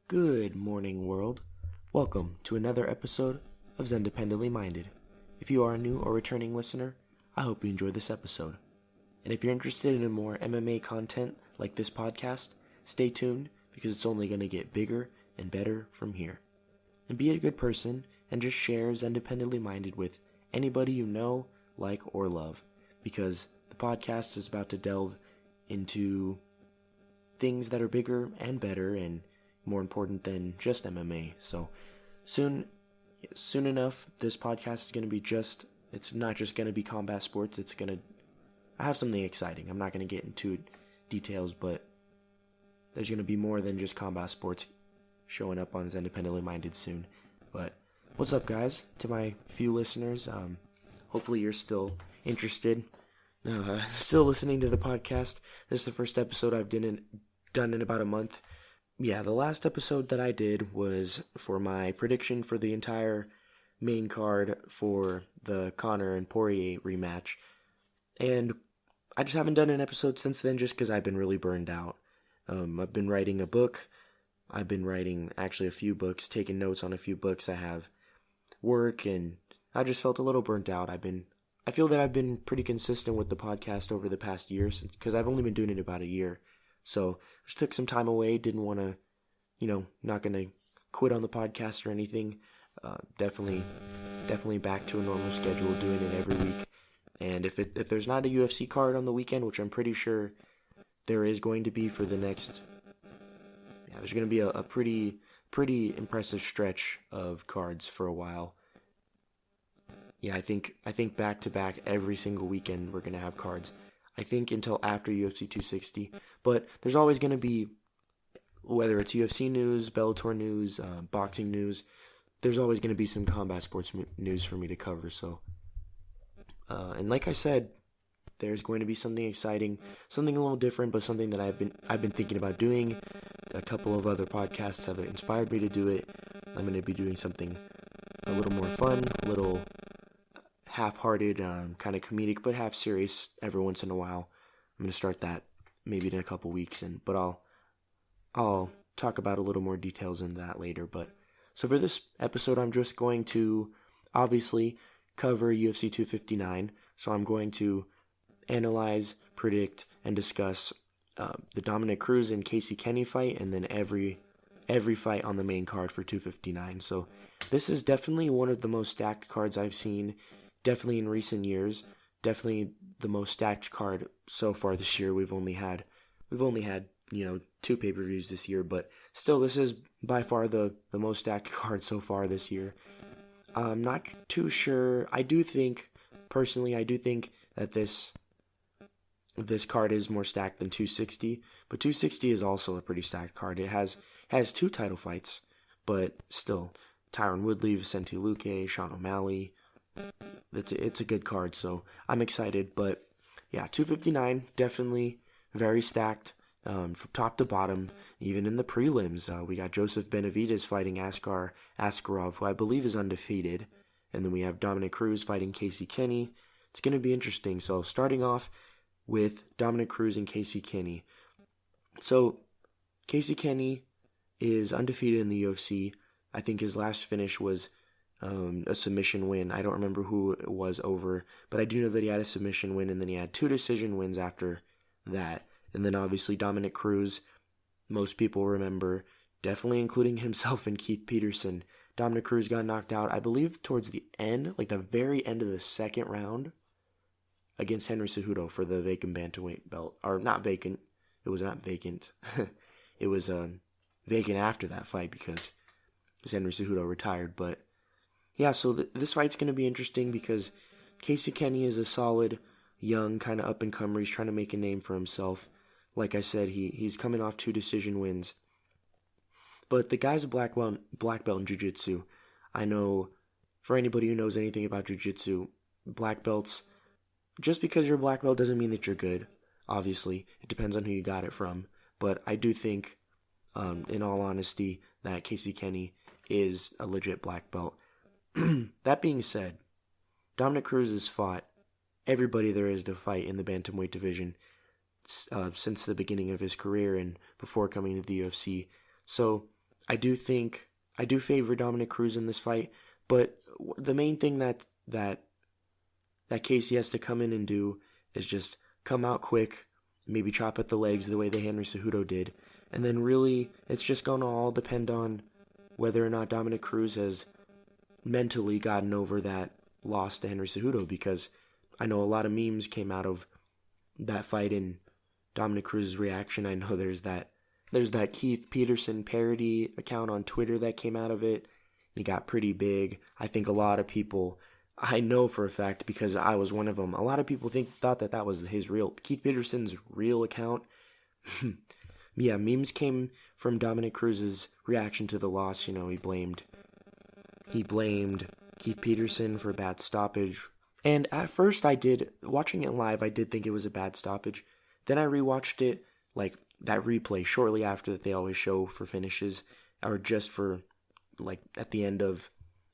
Good morning, world. Welcome to another episode of Xendependently Minded. If you are a new or returning listener, I hope you enjoy this episode. And if you're interested in more MMA content like this podcast, stay tuned because it's only going to get bigger and better from here. And be a good person and just share Xendependently Minded with anybody you know, like, or love, because the podcast is about to delve into things that are bigger and better and more important than just MMA. So soon enough, this podcast is going to be it's not just going to be combat sports. I have something exciting. I'm not going to get into details, but there's going to be more than just combat sports showing up on Xendependently Minded soon. But what's up, guys? To my few listeners, hopefully you're still interested, still listening to the podcast. This is the first episode I've done in about a month. Yeah, the last episode that I did was for my prediction for the entire main card for the Conor and Poirier rematch. And I just haven't done an episode since then just because I've been really burned out. I've been writing a book. I've been writing actually a few books, taking notes on a few books. I have work, and I just felt a little burnt out. I feel that I've been pretty consistent with the podcast over the past year because I've only been doing it about a year. So I just took some time away, didn't want to, not going to quit on the podcast or anything. Definitely back to a normal schedule, doing it every week. And if there's not a UFC card on the weekend, which I'm pretty sure there is going to be for the next, there's going to be a pretty impressive stretch of cards for a while. Yeah, I think back to back every single weekend we're going to have cards. I think until after UFC 260, but there's always going to be, whether it's UFC news, Bellator news, boxing news, there's always going to be some combat sports news for me to cover. So, and like I said, there's going to be something exciting, something a little different, but something that I've been thinking about doing. A couple of other podcasts have inspired me to do it. I'm going to be doing something a little more fun, a little half-hearted, kind of comedic, but half serious every once in a while. I'm going to start that maybe in a couple weeks, but I'll talk about a little more details in that later. But so for this episode, I'm just going to obviously cover UFC 259. So I'm going to analyze, predict, and discuss the Dominic Cruz and Kinney fight, and then every fight on the main card for 259. So this is definitely one of the most stacked cards I've seen. Definitely in recent years, definitely the most stacked card so far this year. We've only had 2 pay-per-views this year, but still, this is by far the most stacked card so far this year. I'm not too sure. I do think that this card is more stacked than 260, but 260 is also a pretty stacked card. It has 2 title fights, but still, Tyron Woodley, Vicente Luque, Sean O'Malley. It's a good card, so I'm excited. But yeah, 259 definitely very stacked from top to bottom. Even in the prelims, we got Joseph Benavidez fighting Askar Askarov, who I believe is undefeated, and then we have Dominic Cruz fighting Kinney. It's going to be interesting. So starting off with Dominic Cruz and Kinney. So Kinney is undefeated in the UFC. I think his last finish was a submission win. I don't remember who it was over, but I do know that he had a submission win, and then he had 2 decision wins after that. And then obviously Dominic Cruz, most people remember, definitely including himself and Keith Peterson. Dominic Cruz got knocked out, I believe, towards the end, like the very end of the second round, against Henry Cejudo for the vacant bantamweight belt. Or not vacant. It was not vacant. It was vacant after that fight because Henry Cejudo retired, but yeah, so this fight's going to be interesting because Kinney is a solid, young, kind of up-and-comer. He's trying to make a name for himself. Like I said, he's coming off 2 decision wins. But the guy's a black belt in jiu-jitsu. I know, for anybody who knows anything about jiu-jitsu, black belts, just because you're a black belt doesn't mean that you're good, obviously. It depends on who you got it from. But I do think, in all honesty, that Kinney is a legit black belt. That being said, Dominic Cruz has fought everybody there is to fight in the bantamweight division since the beginning of his career and before coming to the UFC. So I do favor Dominic Cruz in this fight, but the main thing that Casey has to come in and do is just come out quick, maybe chop at the legs the way that Henry Cejudo did, and then really it's just going to all depend on whether or not Dominic Cruz has mentally gotten over that loss to Henry Cejudo, because I know a lot of memes came out of that fight and Dominic Cruz's reaction. I know there's that Keith Peterson parody account on Twitter that came out of it. He got pretty big. I think a lot of people, I know for a fact because I was one of them, a lot of people thought that was Keith Peterson's real account. Yeah, memes came from Dominic Cruz's reaction to the loss. He blamed Keith Peterson for a bad stoppage. And at first watching it live, I did think it was a bad stoppage. Then I rewatched it, like that replay shortly after that they always show for finishes, or just for, like, at the end of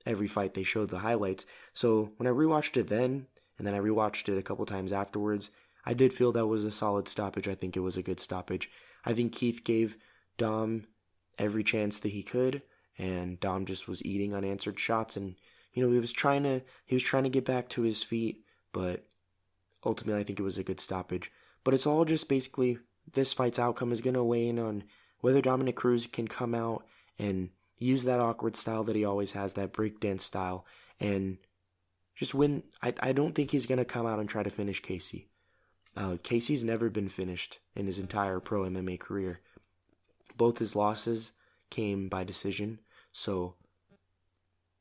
every fight they showed the highlights. So when I rewatched it then, and then I rewatched it a couple times afterwards, I did feel that was a solid stoppage. I think it was a good stoppage. I think Keith gave Dom every chance that he could, and Dom just was eating unanswered shots, and he was trying to get back to his feet, but ultimately I think it was a good stoppage. But it's all just basically this fight's outcome is going to weigh in on whether Dominic Cruz can come out and use that awkward style that he always has, that breakdance style, and just win. I don't think he's going to come out and try to finish Casey. Casey's never been finished in his entire pro MMA career. Both his losses came by decision, so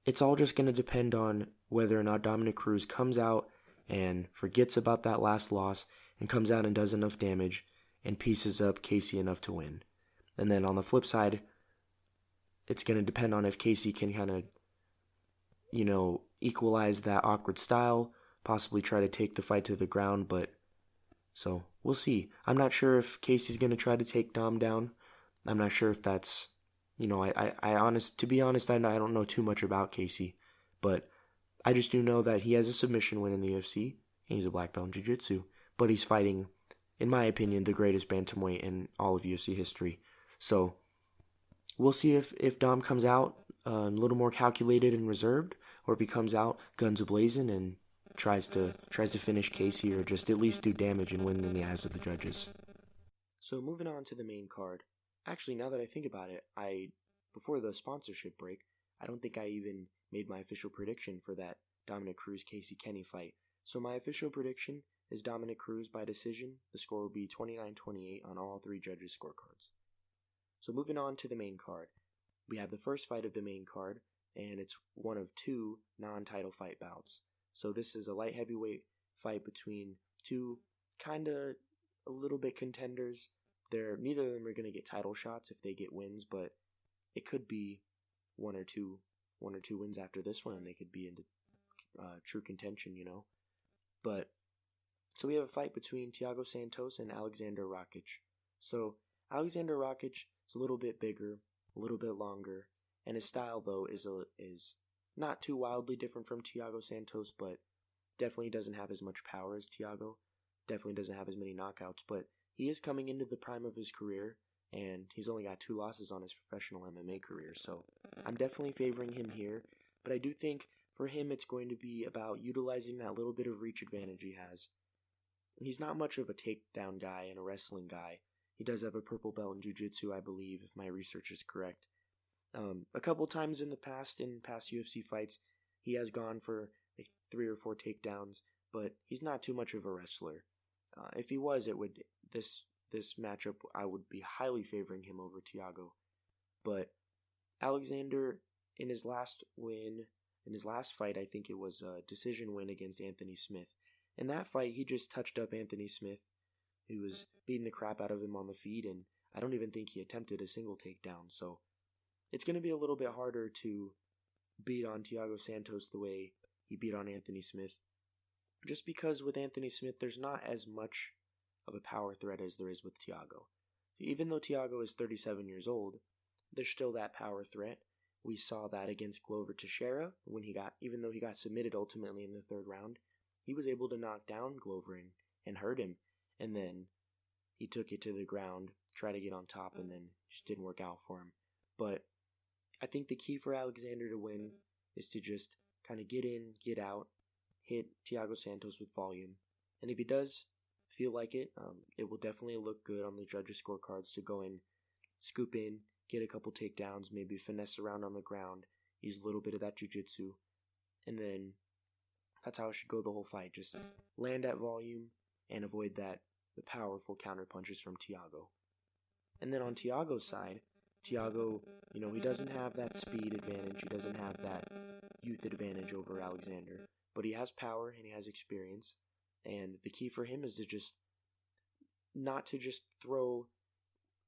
it's all just going to depend on whether or not Dominic Cruz comes out and forgets about that last loss and comes out and does enough damage and pieces up Casey enough to win. And then on the flip side, it's going to depend on if Casey can kind of, equalize that awkward style, possibly try to take the fight to the ground, so we'll see. I'm not sure if Casey's going to try to take Dom down. I'm not sure if that's, to be honest, I don't know too much about Casey, but I just do know that he has a submission win in the UFC, and he's a black belt in jiu-jitsu, but he's fighting, in my opinion, the greatest bantamweight in all of UFC history. So we'll see if Dom comes out a little more calculated and reserved, or if he comes out guns a-blazing and tries to finish Casey, or just at least do damage and win in the eyes of the judges. So moving on to the main card. Actually, now that I think about it, before the sponsorship break, I don't think I even made my official prediction for that Dominic Cruz-Casey Kinney fight. So my official prediction is Dominic Cruz by decision. The score will be 29-28 on all three judges' scorecards. So moving on to the main card. We have the first fight of the main card, and it's one of two non-title fight bouts. So this is a light heavyweight fight between two kind of a little bit contenders. Neither of them are going to get title shots if they get wins, but it could be one or two wins after this one, and they could be into true contention, But so we have a fight between Thiago Santos and Alexander Rakic. So Alexander Rakic is a little bit bigger, a little bit longer, and his style though is not too wildly different from Thiago Santos, but definitely doesn't have as much power as Thiago. Definitely doesn't have as many knockouts, but he is coming into the prime of his career, and he's only got 2 losses on his professional MMA career, so I'm definitely favoring him here, but I do think for him it's going to be about utilizing that little bit of reach advantage he has. He's not much of a takedown guy and a wrestling guy. He does have a purple belt in jiu-jitsu, I believe, if my research is correct. A couple times in past UFC fights, he has gone for like 3 or 4 takedowns, but he's not too much of a wrestler. If he was, this matchup, I would be highly favoring him over Thiago. But Alexander, in his last fight, I think it was a decision win against Anthony Smith. In that fight, he just touched up Anthony Smith, who was beating the crap out of him on the feet, and I don't even think he attempted a single takedown. So it's going to be a little bit harder to beat on Thiago Santos the way he beat on Anthony Smith. Just because with Anthony Smith, there's not as much of a power threat as there is with Thiago. Even though Thiago is 37 years old, there's still that power threat. We saw that against Glover Teixeira even though he got submitted ultimately in the 3rd round, he was able to knock down Glover and hurt him. And then he took it to the ground, tried to get on top, and then just didn't work out for him. But I think the key for Alexander to win is to just kind of get in, get out, hit Thiago Santos with volume. And if he does feel like it, it will definitely look good on the judges' scorecards to go in, scoop in, get a couple takedowns, maybe finesse around on the ground, use a little bit of that jiu-jitsu, and then that's how it should go the whole fight. Just land at volume and avoid the powerful counter punches from Thiago. And then on Thiago's side, Thiago, he doesn't have that speed advantage. He doesn't have that youth advantage over Alexander. But he has power and he has experience. And the key for him is to just not to just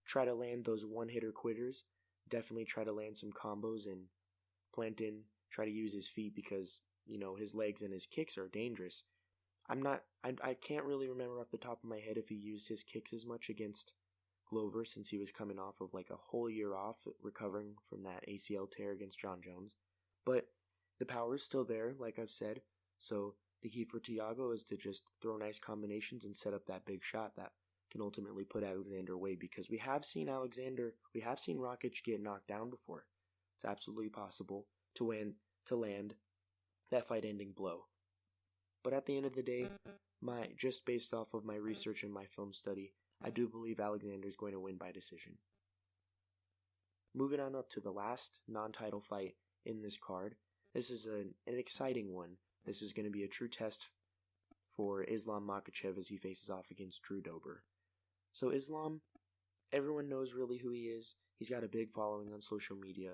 try to land those one-hitter quitters. Definitely try to land some combos and plant in, try to use his feet because, his legs and his kicks are dangerous. I can't really remember off the top of my head if he used his kicks as much against Glover since he was coming off of like a whole year off recovering from that ACL tear against John Jones. But the power is still there, like I've said. So the key for Thiago is to just throw nice combinations and set up that big shot that can ultimately put Alexander away, because we have seen Rakic get knocked down before. It's absolutely possible to land that fight-ending blow. But at the end of the day, just based off of my research and my film study, I do believe Alexander is going to win by decision. Moving on up to the last non-title fight in this card. This is an exciting one. This is going to be a true test for Islam Makhachev as he faces off against Drew Dober. So Islam, everyone knows really who he is. He's got a big following on social media,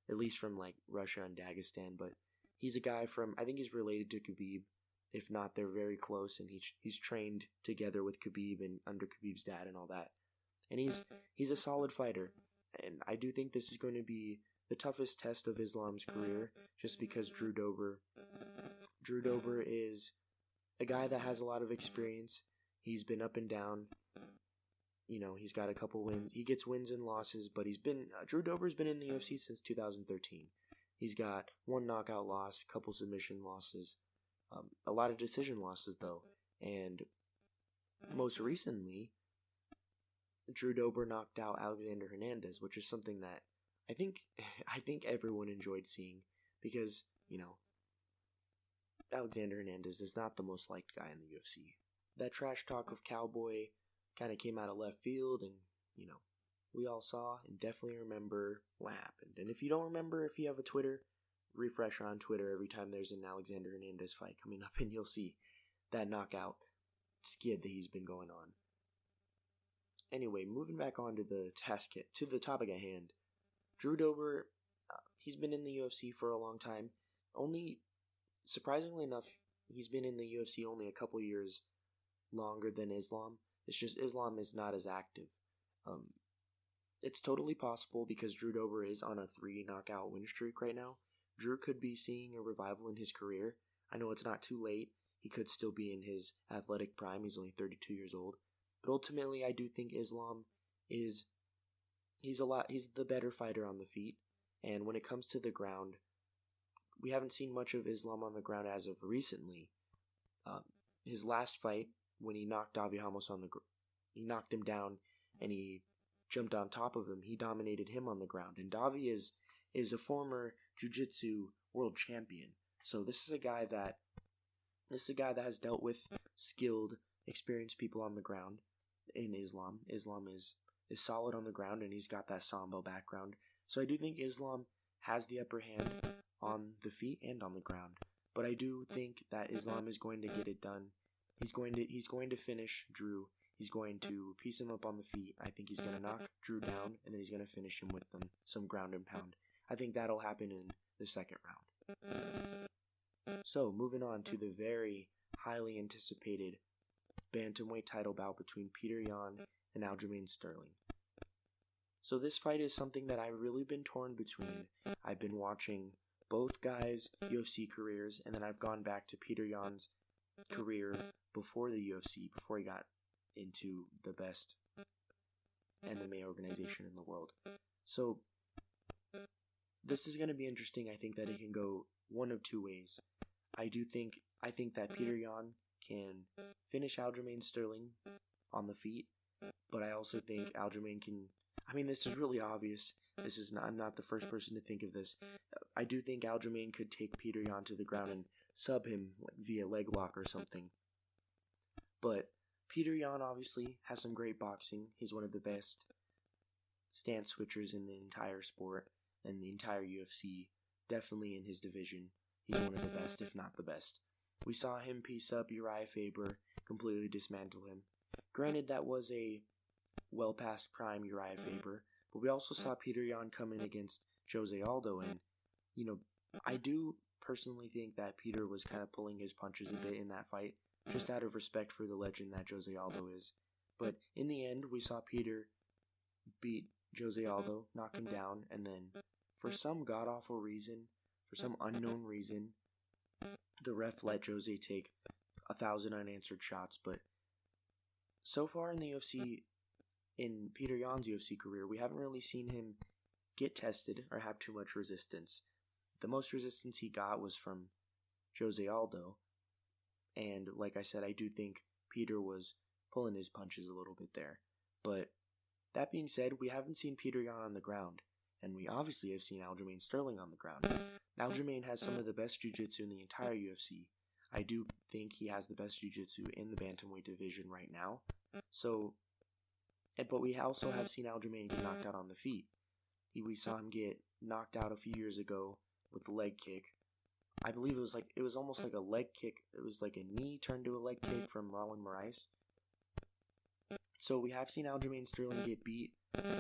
at least from like Russia and Dagestan, but he's a guy I think he's related to Khabib. If not, they're very close, and he's trained together with Khabib and under Khabib's dad and all that. And he's a solid fighter, and I do think this is going to be the toughest test of Islam's career, just because Drew Dober is a guy that has a lot of experience. He's been up and down. He's got a couple wins. He gets wins and losses, but Drew Dober's been in the UFC since 2013. He's got one knockout loss, couple submission losses. A lot of decision losses, though. And most recently, Drew Dober knocked out Alexander Hernandez, which is something that I think everyone enjoyed seeing because, Alexander Hernandez is not the most liked guy in the UFC. That trash talk of Cowboy kind of came out of left field, and, we all saw and definitely remember what happened. And if you don't remember, if you have a Twitter, refresh on Twitter every time there's an Alexander Hernandez fight coming up, and you'll see that knockout skid that he's been going on. Anyway, moving back on to the topic at hand. Drew Dober, he's been in the UFC for a long time. Surprisingly enough, he's been in the UFC only a couple years longer than Islam. It's just Islam is not as active. It's totally possible because Drew Dober is on a 3 knockout win streak right now. Drew could be seeing a revival in his career. I know it's not too late. He could still be in his athletic prime. He's only 32 years old. But ultimately, I do think Islam he's the better fighter on the feet. And when it comes to the ground, we haven't seen much of Islam on the ground as of recently. His last fight, when he knocked Davi Ramos he knocked him down and he jumped on top of him. He dominated him on the ground. And Davi is a former jiu-jitsu world champion. So this is a guy that has dealt with skilled, experienced people on the ground in Islam. Islam is solid on the ground, and he's got that Sambo background. So I do think Islam has the upper hand on the feet and on the ground. But I do think that Islam is going to get it done. He's going to finish Drew. He's going to piece him up on the feet. I think he's going to knock Drew down, and then he's going to finish him with some ground and pound. I think that'll happen in the second round. So, moving on to the very highly anticipated Bantamweight title bout between Petr Yan and Aljamain Sterling. So this fight is something that I've really been torn between. I've been watching both guys' UFC careers, and then I've gone back to Petr Yan's career before the UFC, before he got into the best MMA organization in the world. So this is going to be interesting. I think that it can go one of two ways. I think that Petr Yan can finish Aljamain Sterling on the feet, but I also think Aljamain can. I mean, this is really obvious. I'm not the first person to think of this. I do think Aljamain could take Petr Yan to the ground and sub him via leg lock or something. But Petr Yan obviously has some great boxing. He's one of the best stance switchers in the entire sport and the entire UFC. Definitely in his division. He's one of the best, if not the best. We saw him piece up Uriah Faber, completely dismantle him. Granted, that was a well past prime Uriah Faber, but we also saw Petr Yan come in against Jose Aldo, and, I do personally think that Peter was kind of pulling his punches a bit in that fight, just out of respect for the legend that Jose Aldo is. But in the end, we saw Peter beat Jose Aldo, knock him down, and then, for some god-awful reason, for some unknown reason, the ref let Jose take 1,000 unanswered shots. But so far in the UFC, in Petr Yan's UFC career, we haven't really seen him get tested or have too much resistance. The most resistance he got was from Jose Aldo, and like I said, I do think Peter was pulling his punches a little bit there. But that being said, we haven't seen Petr Yan on the ground, and we obviously have seen Aljamain Sterling on the ground. Aljamain has some of the best jiu-jitsu in the entire UFC. I do think he has the best jiu-jitsu in the Bantamweight division right now. But we also have seen Aljamain get knocked out on the feet. We saw him get knocked out a few years ago with the leg kick. I believe it was almost like a leg kick. It was like a knee turned to a leg kick from Marlon Moraes. So we have seen Aljamain Sterling get beat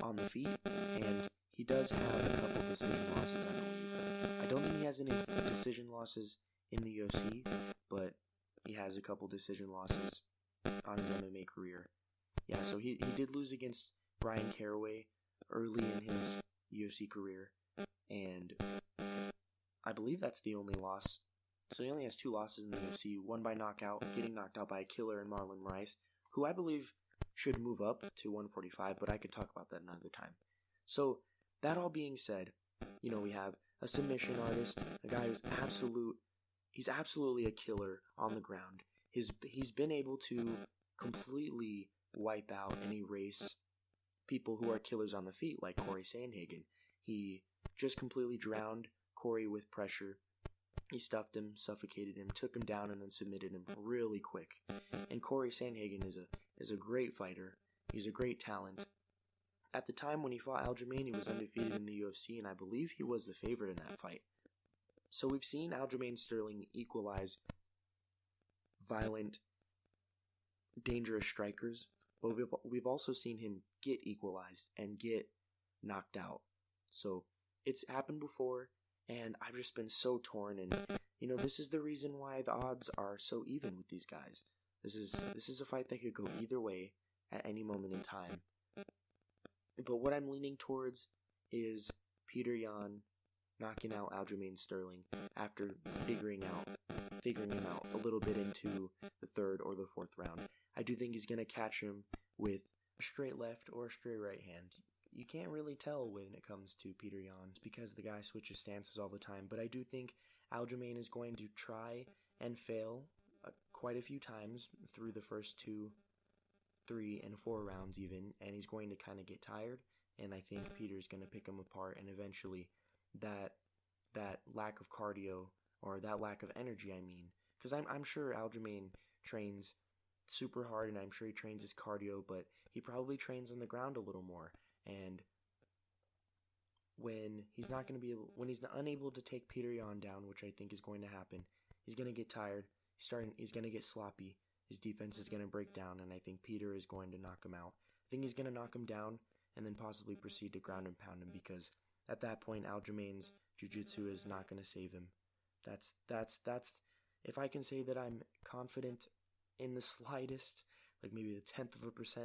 on the feet, and he does have a couple decision losses, I believe. I don't think he has any decision losses in the UFC, but he has a couple decision losses on his MMA career. Yeah, so he did lose against Brian Caraway early in his UFC career, and I believe that's the only loss. So he only has 2 losses in the UFC, one by knockout, getting knocked out by a killer in Marlon Moraes, who I believe should move up to 145, but I could talk about that another time. So, that all being said, we have a submission artist, a guy who's he's absolutely a killer on the ground. He's been able to completely wipe out and erase people who are killers on the feet, like Corey Sandhagen. He just completely drowned Corey with pressure. He stuffed him, suffocated him, took him down, and then submitted him really quick. And Corey Sandhagen is a great fighter. He's a great talent. At the time when he fought Aljamain, he was undefeated in the UFC, and I believe he was the favorite in that fight. So we've seen Aljamain Sterling equalize violent, dangerous strikers, but we've also seen him get equalized and get knocked out. So it's happened before, and I've just been so torn, and this is the reason why the odds are so even with these guys. This is a fight that could go either way at any moment in time. But what I'm leaning towards is Petr Yan knocking out Aljamain Sterling after figuring him out a little bit into the 3rd or the 4th round. I do think he's going to catch him with a straight left or a straight right hand. You can't really tell when it comes to Petr Yan. It's because the guy switches stances all the time. But I do think Aljamain is going to try and fail quite a few times through the first 2, 3, and 4 rounds even. And he's going to kind of get tired. And I think Peter's going to pick him apart. And eventually that lack of cardio, or that lack of energy, because I'm sure Aljamain trains super hard, and I'm sure he trains his cardio, but he probably trains on the ground a little more. And when he's unable to take Petr Yan down, which I think is going to happen, he's going to get tired. He's going to get sloppy. His defense is going to break down, and I think Peter is going to knock him out. I think he's going to knock him down and then possibly proceed to ground and pound him, because at that point Aljamain's jiu-jitsu is not going to save him. That's if I can say that I'm confident in the slightest, like maybe the 0.1%,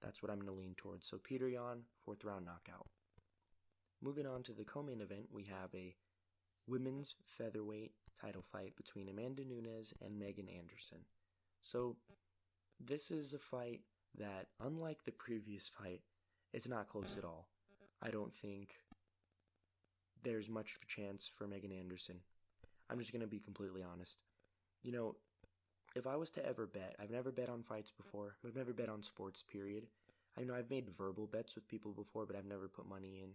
that's what I'm going to lean towards. So Petr Yan, 4th round knockout. Moving on to the co-main event, we have a women's featherweight title fight between Amanda Nunes and Megan Anderson. So this is a fight that, unlike the previous fight, it's not close at all. I don't think there's much of a chance for Megan Anderson. I'm just going to be completely honest. If I was to ever bet, I've never bet on fights before. I've never bet on sports, period. I know I've made verbal bets with people before, but I've never put money in.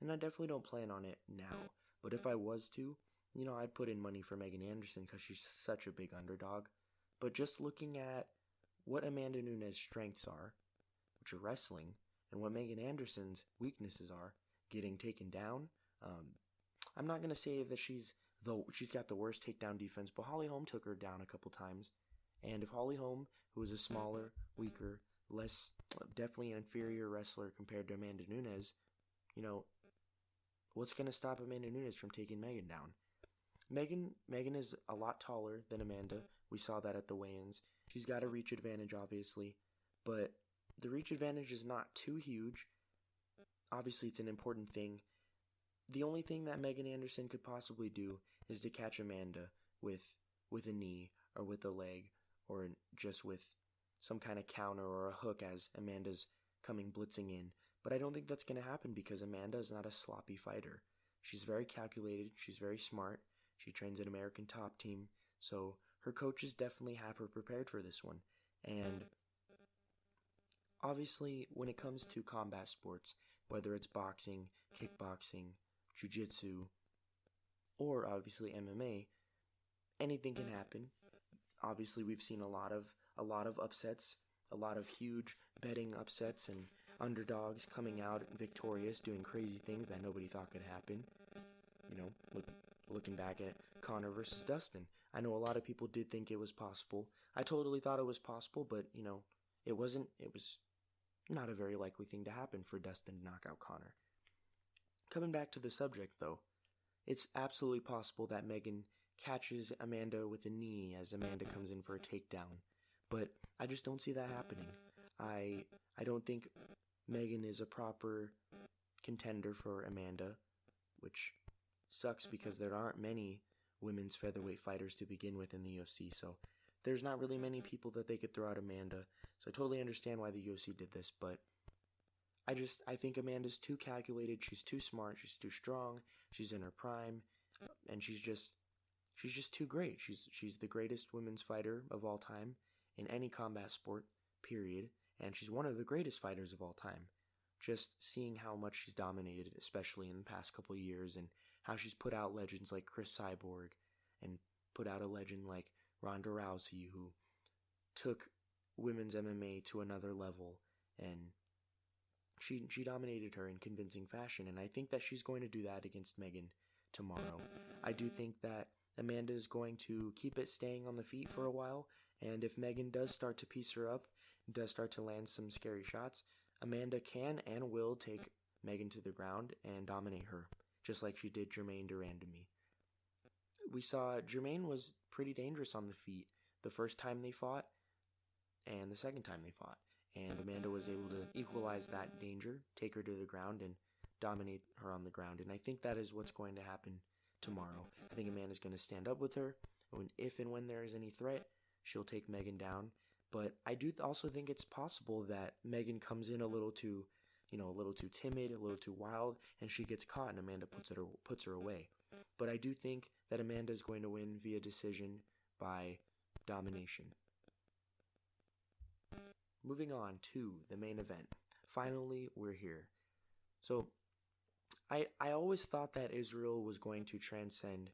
and I definitely don't plan on it now. But if I was to, I'd put in money for Megan Anderson because she's such a big underdog. But just looking at what Amanda Nunes' strengths are, which are wrestling, and what Megan Anderson's weaknesses are, getting taken down. I'm not going to say that she's got the worst takedown defense, but Holly Holm took her down a couple times. And if Holly Holm, who is a smaller, weaker, definitely an inferior wrestler compared to Amanda Nunes, what's going to stop Amanda Nunes from taking Megan down? Megan is a lot taller than Amanda. We saw that at the weigh-ins. She's got a reach advantage, obviously, but the reach advantage is not too huge. Obviously, it's an important thing. The only thing that Megan Anderson could possibly do is to catch Amanda with a knee or with a leg or just with some kind of counter or a hook as Amanda's coming blitzing in. But I don't think that's going to happen because Amanda is not a sloppy fighter. She's very calculated. She's very smart. She trains an American Top Team. So her coaches definitely have her prepared for this one. And obviously, when it comes to combat sports, whether it's boxing, kickboxing, jiu-jitsu, or obviously MMA, anything can happen. Obviously, we've seen a lot of upsets, a lot of huge betting upsets and underdogs coming out victorious, doing crazy things that nobody thought could happen. Looking back at Conor versus Dustin, I know a lot of people did think it was possible. I totally thought it was possible, but it wasn't. It was not a very likely thing to happen for Dustin to knock out Conor. Coming back to the subject, though, it's absolutely possible that Megan catches Amanda with a knee as Amanda comes in for a takedown. But I just don't see that happening. I don't think Megan is a proper contender for Amanda, which sucks because there aren't many women's featherweight fighters to begin with in the UFC, so there's not really many people that they could throw at Amanda. So I totally understand why the UFC did this, but I think Amanda's too calculated, she's too smart, she's too strong, she's in her prime, and she's just too great. She's the greatest women's fighter of all time in any combat sport, period, and she's one of the greatest fighters of all time. Just seeing how much she's dominated, especially in the past couple of years, and how she's put out legends like Chris Cyborg, and put out a legend like Ronda Rousey, who took women's MMA to another level, and she dominated her in convincing fashion, and I think that she's going to do that against Megan tomorrow. I do think that Amanda is going to keep it staying on the feet for a while, and if Megan does start to piece her up, does start to land some scary shots, Amanda can and will take Megan to the ground and dominate her, just like she did Germaine Durand-me. We saw Germaine was pretty dangerous on the feet the first time they fought and the second time they fought, and Amanda was able to equalize that danger, take her to the ground, and dominate her on the ground, and I think that is what's going to happen tomorrow. I think Amanda's going to stand up with her, and if and when there is any threat, she'll take Megan down. But I do also think it's possible that Megan comes in a little too timid, a little too wild, and she gets caught and Amanda puts her away. But I do think that Amanda is going to win via decision by domination. Moving on to the main event. Finally, we're here. So, I always thought that Israel was going to transcend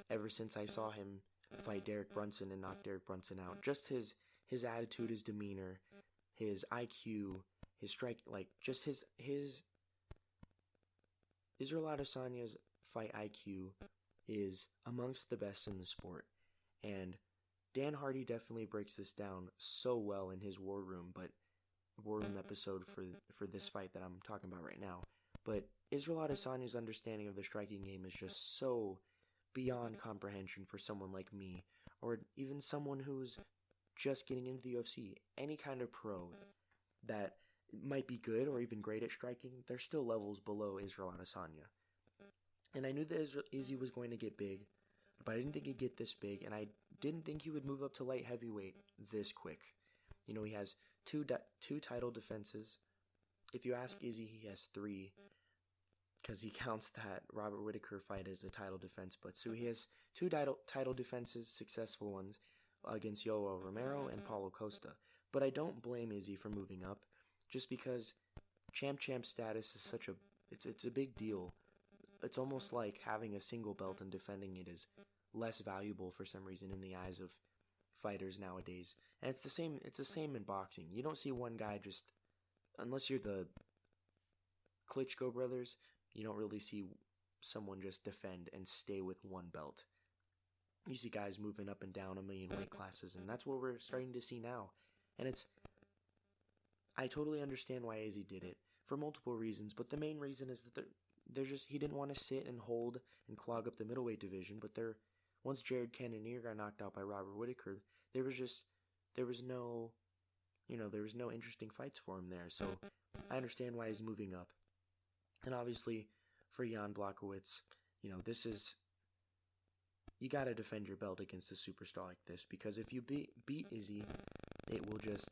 ever since I saw him fight Derek Brunson and knock Derek Brunson out. Just his attitude, his demeanor, his IQ, his strike, just his Israel Adesanya's fight IQ is amongst the best in the sport. And Dan Hardy definitely breaks this down so well in his War Room episode for this fight that I'm talking about right now. But Israel Adesanya's understanding of the striking game is just so beyond comprehension for someone like me, or even someone who's just getting into the UFC. Any kind of pro that might be good or even great at striking, they're still levels below Israel Adesanya. And I knew that Izzy was going to get big, but I didn't think he'd get this big, and I didn't think he would move up to light heavyweight this quick. He has two title defenses. If you ask Izzy, he has 3, because he counts that Robert Whittaker fight as a title defense. But so he has 2 title defenses, successful ones, against Yoel Romero and Paulo Costa. But I don't blame Izzy for moving up, just because champ status is such a It's a big deal. It's almost like having a single belt and defending it is less valuable for some reason in the eyes of fighters nowadays. And it's the same in boxing. You don't see one guy just, unless you're the Klitschko brothers, you don't really see someone just defend and stay with one belt. You see guys moving up and down a million weight classes, and that's what we're starting to see now. And I totally understand why Izzy did it for multiple reasons, but the main reason is that he didn't want to sit and hold and clog up the middleweight division. But once Jared Cannonier got knocked out by Robert Whittaker, there was no interesting fights for him there. So I understand why he's moving up. And obviously for Jan Blachowicz, you got to defend your belt against a superstar like this, because if you beat Izzy, it will just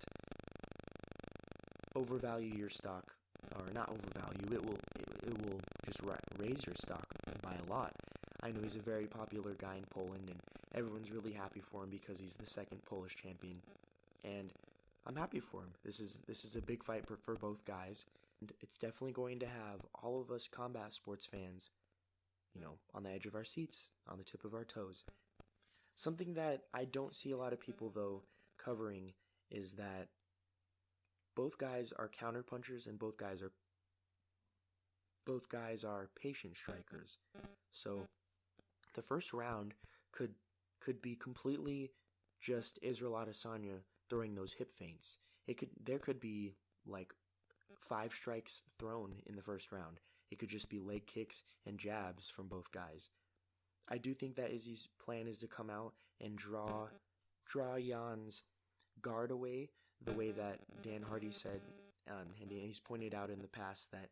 overvalue your stock, or not overvalue, it will just raise your stock by a lot. I know he's a very popular guy in Poland, and everyone's really happy for him because he's the second Polish champion, and I'm happy for him. This is a big fight for both guys, and it's definitely going to have all of us combat sports fans, on the edge of our seats, on the tip of our toes. Something that I don't see a lot of people, though, covering is that both guys are counterpunchers and both guys are patient strikers. So the first round could be completely just Israel Adesanya throwing those hip feints. There could be like 5 strikes thrown in the first round. It could just be leg kicks and jabs from both guys. I do think that Izzy's plan is to come out and draw Jan's guard away, the way that Dan Hardy said, and he's pointed out in the past that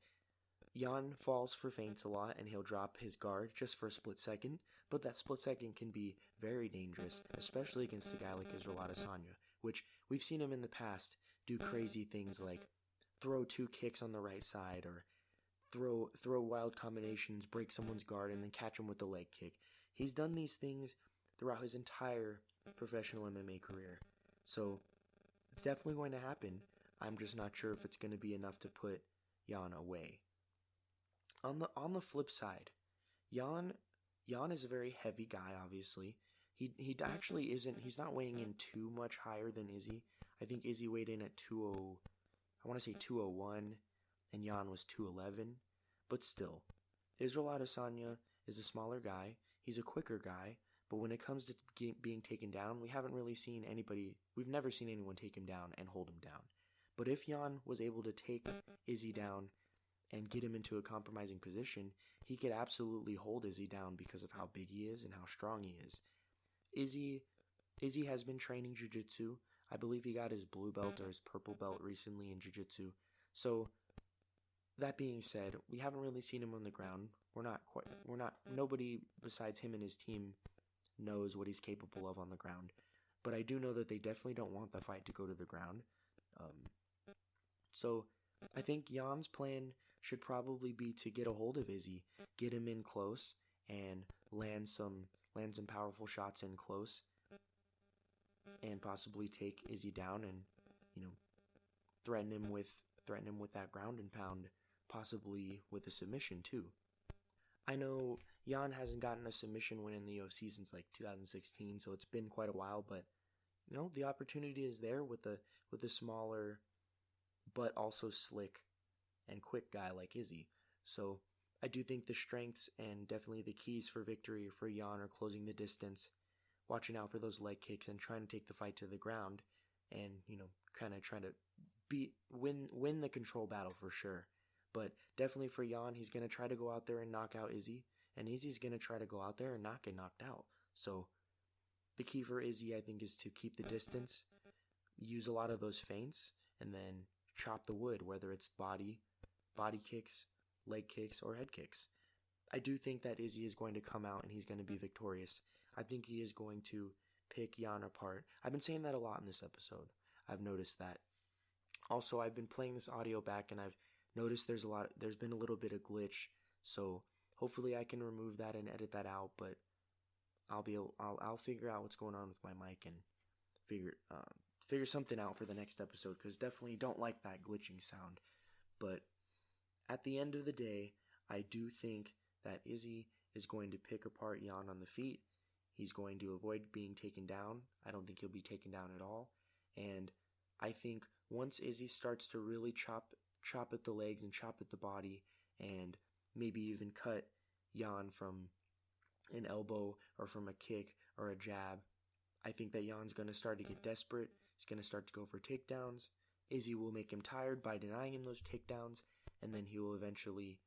Jan falls for feints a lot and he'll drop his guard just for a split second, but that split second can be very dangerous, especially against a guy like Israel Adesanya, which we've seen him in the past do crazy things like throw 2 kicks on the right side, or throw wild combinations, break someone's guard, and then catch him with the leg kick. He's done these things throughout his entire professional MMA career. So it's definitely going to happen. I'm just not sure if it's going to be enough to put Jan away. On the flip side, Jan is a very heavy guy, obviously. He actually isn't, he's not weighing in too much higher than Izzy. I think Izzy weighed in at 201, and Jan was 211. But still, Israel Adesanya is a smaller guy. He's a quicker guy. But when it comes to being taken down, we've never seen anyone take him down and hold him down. But if Jan was able to take Izzy down and get him into a compromising position, he could absolutely hold Izzy down because of how big he is and how strong he is. Izzy has been training jiu-jitsu. I believe he got his blue belt or his purple belt recently in jiu-jitsu. So that being said, we haven't really seen him on the ground. Nobody besides him and his team knows what he's capable of on the ground. But I do know that they definitely don't want the fight to go to the ground. So I think Jan's plan should probably be to get a hold of Izzy, get him in close, and land some powerful shots in close, and possibly take Izzy down and threaten him with that ground and pound, possibly with a submission too. I know Jan hasn't gotten a submission win in the UFC since like 2016, so it's been quite a while, but the opportunity is there with a smaller but also slick and quick guy like Izzy. So I do think the strengths and definitely the keys for victory for Jan are closing the distance, watching out for those leg kicks, and trying to take the fight to the ground, and kind of trying to win the control battle for sure. But definitely for Jan, he's going to try to go out there and knock out Izzy, and Izzy's going to try to go out there and not get knocked out. So the key for Izzy, I think, is to keep the distance, use a lot of those feints, and then chop the wood, whether it's body kicks, leg kicks, or head kicks. I do think that Izzy is going to come out and he's going to be victorious. I think he is going to pick Jan apart. I've been saying that a lot in this episode. I've noticed that. Also, I've been playing this audio back and I've noticed there's been a little bit of glitch. So hopefully I can remove that and edit that out, but I'll figure out what's going on with my mic and figure something out for the next episode, because definitely don't like that glitching sound. But at the end of the day, I do think that Izzy is going to pick apart Yan on the feet. He's going to avoid being taken down. I don't think he'll be taken down at all. And I think once Izzy starts to really chop at the legs and chop at the body and maybe even cut Yan from an elbow or from a kick or a jab, I think that Jan's going to start to get desperate. He's going to start to go for takedowns. Izzy will make him tired by denying him those takedowns, and then he will eventually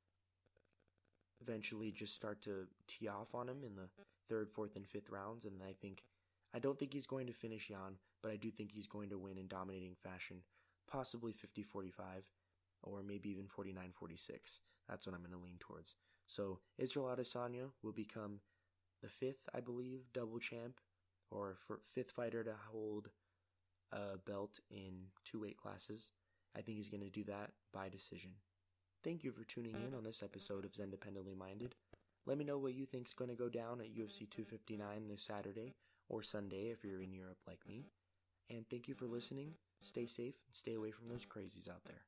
just start to tee off on him in the 3rd, 4th, and 5th rounds. And I don't think he's going to finish Yan, but I do think he's going to win in dominating fashion, possibly 50-45, or maybe even 49-46. That's what I'm going to lean towards. So Israel Adesanya will become the 5th, I believe, double champ, or 5th fighter to hold a belt in 2 weight classes. I think he's going to do that by decision. Thank you for tuning in on this episode of Xendependently Minded. Let me know what you think's going to go down at UFC 259 this Saturday or Sunday if you're in Europe like me. And thank you for listening. Stay safe and stay away from those crazies out there.